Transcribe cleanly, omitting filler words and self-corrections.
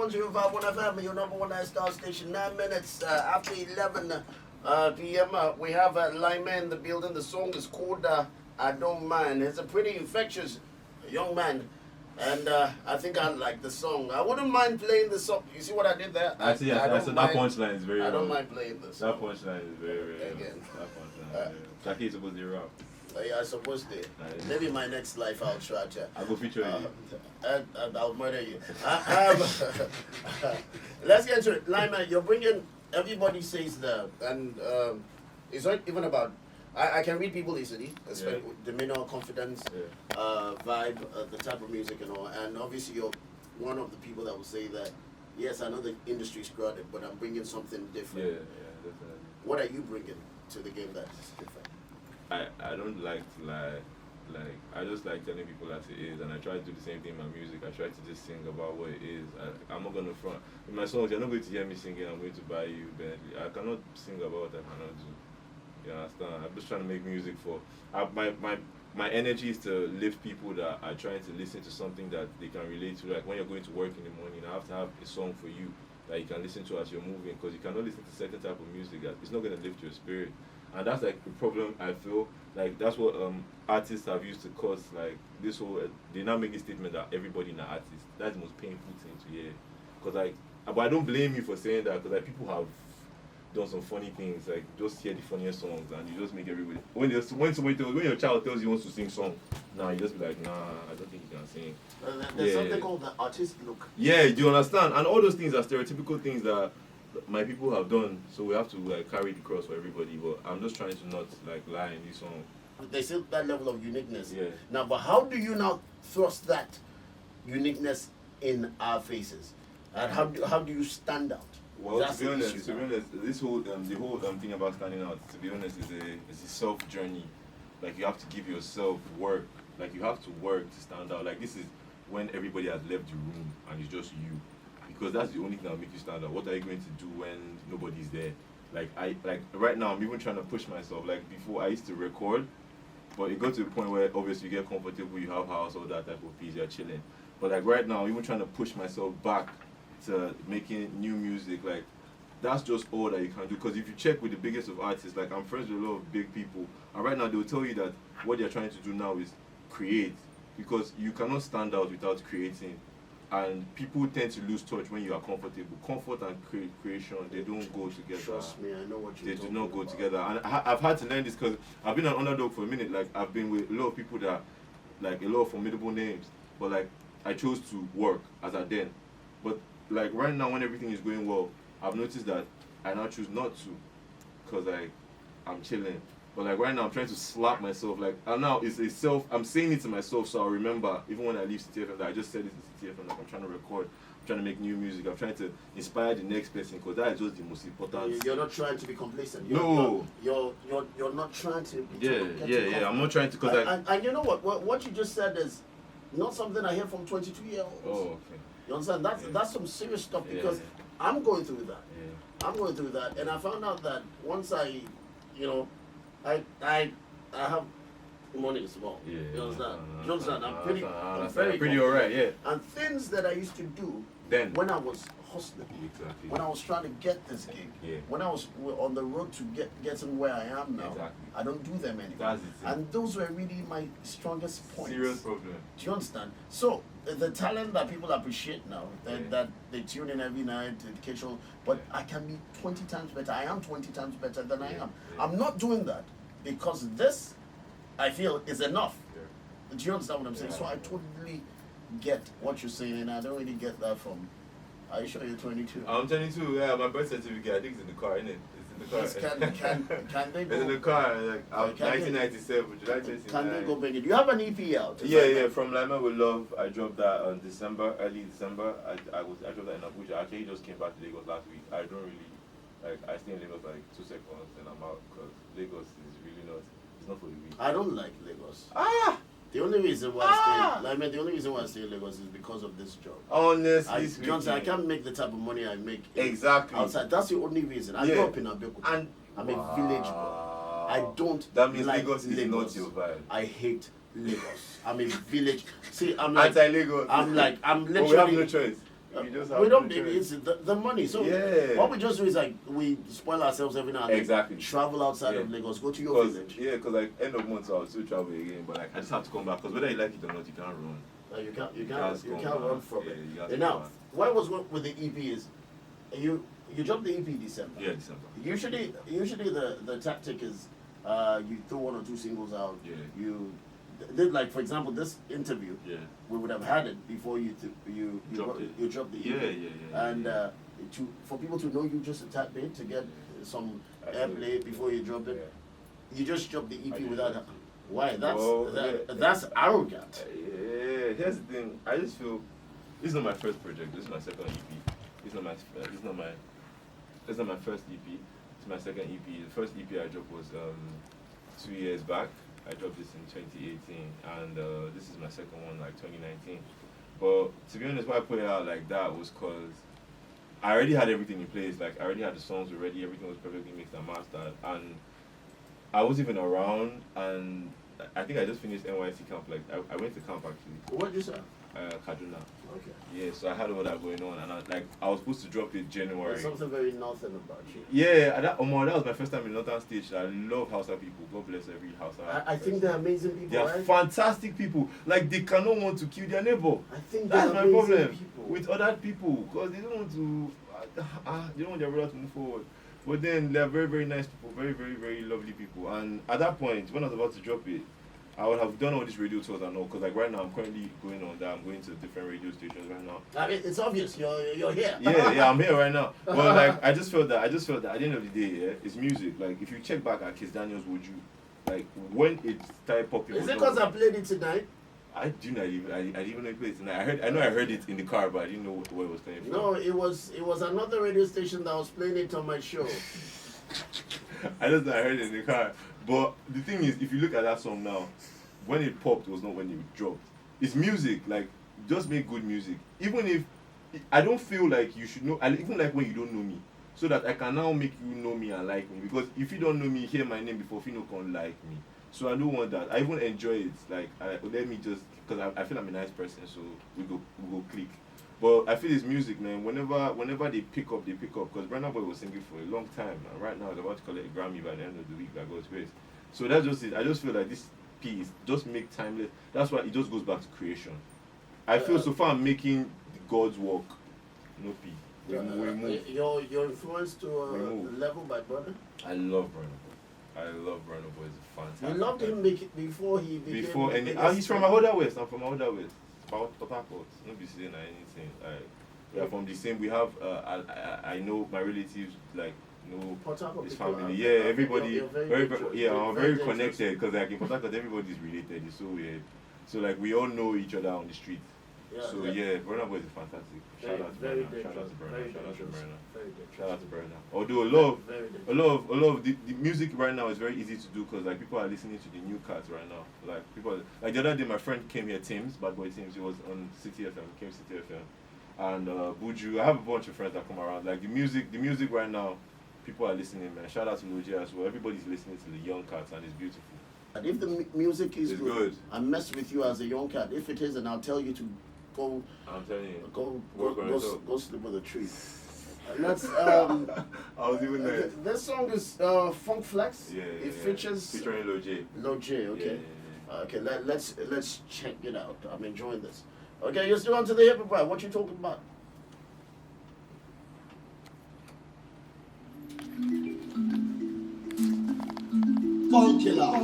105.1 FM, your number one star station. 9 minutes after 11 p.m. We have Laime in the building. The song is called I Don't Mind. It's a pretty infectious young man. And I think I like the song. I wouldn't mind playing the song. You see what I did there? I see. That punchline is very. I don't mind playing the song. That punchline is very. Again. That punchline. Shaki is supposed to rap. Yeah, I suppose they. Maybe my next life I'll try to. I'll go feature you. I'll murder you. Let's get to it. Laime, you're bringing. Everybody says that, and it's not even about. I can read people easily, especially demeanor, confidence, vibe, the type of music and all. And obviously, you're one of the people that will say that, yes, I know the industry's crowded, but I'm bringing something different. Yeah, definitely. What are you bringing to the game that's different? I don't like to lie. I just like telling people as it is, and I try to do the same thing in my music. I try to just sing about what it is. I'm not gonna front. In my songs, you're not going to hear me singing, I'm going to buy you Bentley. I cannot sing about what I cannot do. You understand? I'm just trying to make music for. My energy is to lift people that are trying to listen to something that they can relate to. Like when you're going to work in the morning, I have to have a song for you that you can listen to as you're moving, because you cannot listen to certain type of music that it's not going to lift your spirit. And that's like the problem. I feel like that's what artists have used to cause like this whole. They now make a statement that everybody in an artist. That's the most painful thing to hear. Because like, but I don't blame you for saying that, because like people have done some funny things, like just hear the funniest songs and you just make everybody. When your child tells you he wants to sing song, you just be like, nah, I don't think you can sing. There's something called the artist look. Yeah, do you understand? And all those things are stereotypical things that my people have done, so we have to like carry the cross for everybody. But I'm just trying to not like lie in this song. There's still that level of uniqueness. Yeah. Now, but how do you now thrust that uniqueness in our faces? And how do you stand out? Well, to be honest, this whole the whole thing about standing out, to be honest, is a self journey. Like you have to give yourself work. Like you have to work to stand out. Like this is when everybody has left the room and it's just you, because that's the only thing that'll make you stand out. What are you going to do when nobody's there? Like right now I'm even trying to push myself. Like before I used to record, but it got to a point where obviously you get comfortable, you have house, all that type of peace, you're chilling. But like right now I'm even trying to push myself back to making new music. Like that's just all that you can do, because if you check with the biggest of artists, like I'm friends with a lot of big people, and right now they'll tell you that what they're trying to do now is create, because you cannot stand out without creating, and people tend to lose touch when you are comfortable. Comfort and creation, they don't go together. Trust me, I know what you're They do not go together, and I've had to learn this because I've been an underdog for a minute. Like I've been with a lot of people that like a lot of formidable names, but like I chose to work as I then, but like right now when everything is going well, I've noticed that I now choose not to, because like I'm chilling. But like right now I'm trying to slap myself. Like and now it's a self, I'm saying it to myself so I'll remember even when I leave CityFM that I just said it to CityFM. Like I'm trying to record, I'm trying to make new music, I'm trying to inspire the next person, because that is just the most important. You're not trying to be complacent. No. You're not trying to be Yeah. I'm not trying to, because and you know what you just said is not something I hear from 22-year-olds. Oh, okay. You understand? That's some serious stuff, because I'm going through that. Yeah. I'm going through that, and I found out that once I have money is small. Yeah. You understand? You understand? I'm pretty alright. Yeah. And things that I used to do then when I was hustling, exactly, when I was trying to get this gig, when I was on the road to getting where I am now, I don't do them anymore. And those were really my strongest points. Serious problem. Do you understand? So the talent that people appreciate now, that they tune in every night, educational, but I can be 20 times better. I am 20 times better than I am. I'm not doing that because this, I feel, is enough. Do you understand what I'm saying? So I totally get what you're saying, and I don't really get that from. Are you sure you're 22? I'm 22. Yeah, my birth certificate, I think it's in the car, isn't it? It's in the car. Yes, can they go? It's in the car. Like, 1997, July 29. Can they go bring it? Do you have an EP out? Yeah. From Laime with Love, I dropped that on early December. I dropped that in Abuja. I actually just came back to Lagos last week. I don't really, I stay in Lagos for like 2 seconds and I'm out, because Lagos is really not, it's not for the weak. I don't like Lagos. The only reason why the only reason why I stay in Lagos is because of this job. Honestly speaking, Johnson, I can't make the type of money I make outside. That's the only reason. I grew up in Abeokuta, and I'm a village boy. I don't. That means like Lagos is not your vibe. I hate Lagos. I'm a village. See, I'm like anti-Lagos. I'm literally. But we have no choice. You just have We don't no need choice. it's the money. So Yeah. what we just do is like we spoil ourselves every now and then. Exactly. Travel outside Yeah. of Lagos, go to your village. Because like end of month I'll still travel again, but like I just have to come back because whether you like it or not, you can't run. You Can't can't run from Yeah, it. you got to And come now, back. what was good with the EP is you dropped the EP December. Yeah, December. Usually the tactic is you throw one or two singles out. Yeah. You did like for example this interview. Yeah. We would have had it before you Dropped it. you dropped the EP. Yeah. And for people to know you just a tad bit to get some airplay before you drop it. You just dropped the I EP just without. dropped Why? Well, That's arrogant. Yeah, here's the thing. I just feel this is not my first project. This is my second EP. It's not my first EP. It's my second EP. The first EP I dropped was 2 years back. I dropped this in 2018, and this is my second one, like 2019. But to be honest, why I put it out like that was because I already had everything in place. Like I already had the songs already. Everything was perfectly mixed and mastered, and I wasn't even around. And I think I just finished NYC camp. Like I went to camp actually. What did you say? Kaduna. Okay. Yeah, so I had all that going on, and I was supposed to drop it January. There's something very northern about you. Yeah, and that was my first time in Northern Stage. I love Hausa people. God bless every Hausa. I think they're amazing people. They are right? fantastic people. Like they cannot want to kill their neighbor. I think That's they're my amazing problem people. with other people because they don't want to. They don't want their brother to move forward. But then they're very very nice people, very very very lovely people. And at that point, when I was about to drop it, I would have done all these radio tours and all because like right now I'm currently going on that. I'm going to different radio stations right now. I mean, it's obvious you're here. Yeah, I'm here right now. But like I just felt that at the end of the day, yeah, it's music. Like if you check back at Kiss Daniels, would you like when it started popping? Is it because I played it tonight? I didn't even know it played tonight. I know I heard it in the car, but I didn't know where it was playing from. No, it was another radio station that was playing it on my show. I just know I heard it in the car. But the thing is, if you look at that song now, when it popped was not when it dropped. It's music. Like just make good music. Even if I don't feel like you should know. I even like when you don't know me, so that I can now make you know me and like me. Because if you don't know me, hear my name before you know can like me. So I don't want that. I even enjoy it. Like let me just because I feel I'm a nice person, so we go click. But I feel it's music, man. Whenever they pick up. Because Burna Boy was singing for a long time, and right now he's about to collect a Grammy by the end of the week. By God's grace. So that's just it. I just feel like this piece just make timeless. That's why it just goes back to creation. I feel so far I'm making God's work. No P. We move. Your influence to move. level by brother. I love Burna Boy. I love Burna Boy. He's fantastic. You loved him before he became. Before the any. biggest He's from Ahoda West. I'm from Ahoda West. Port Harcourt. Not be saying anything. We are from the same. We have. I know my relatives like. No, Port Harcourt his people family. are- Yeah, everybody. you're Very, I'm very dangerous. connected because like in Port Harcourt, everybody's related. It's so weird. So like we all know each other on the street. So yeah, Burna Boy is fantastic. Shout out to very Burna. Shout out to Burna. very Shout out to dangerous. Burna. Very dangerous. Shout out to Burna. Although a lot of the music right now is very easy to do because like people are listening to the new cats right now. Like people like the other day my friend came here, Bad Boy Tims. He was on CityFM. Came CityFM, and Buju. I have a bunch of friends that come around. Like the music right now, people are listening, man. Shout out to Loje as well. Everybody's listening to the young cats and it's beautiful. And if the music is It's good. I mess with you as a young cat. If it is, and I'll tell you to go I'm telling you. go sleep with a tree. Let's I was even there. this song is Funk Flex. Yeah, It features featuring Loje. Loje. Okay. Yeah. Okay. Let's check it out. I'm enjoying this. Okay, you're still on to the hip hop. What you talking about? Funk killer.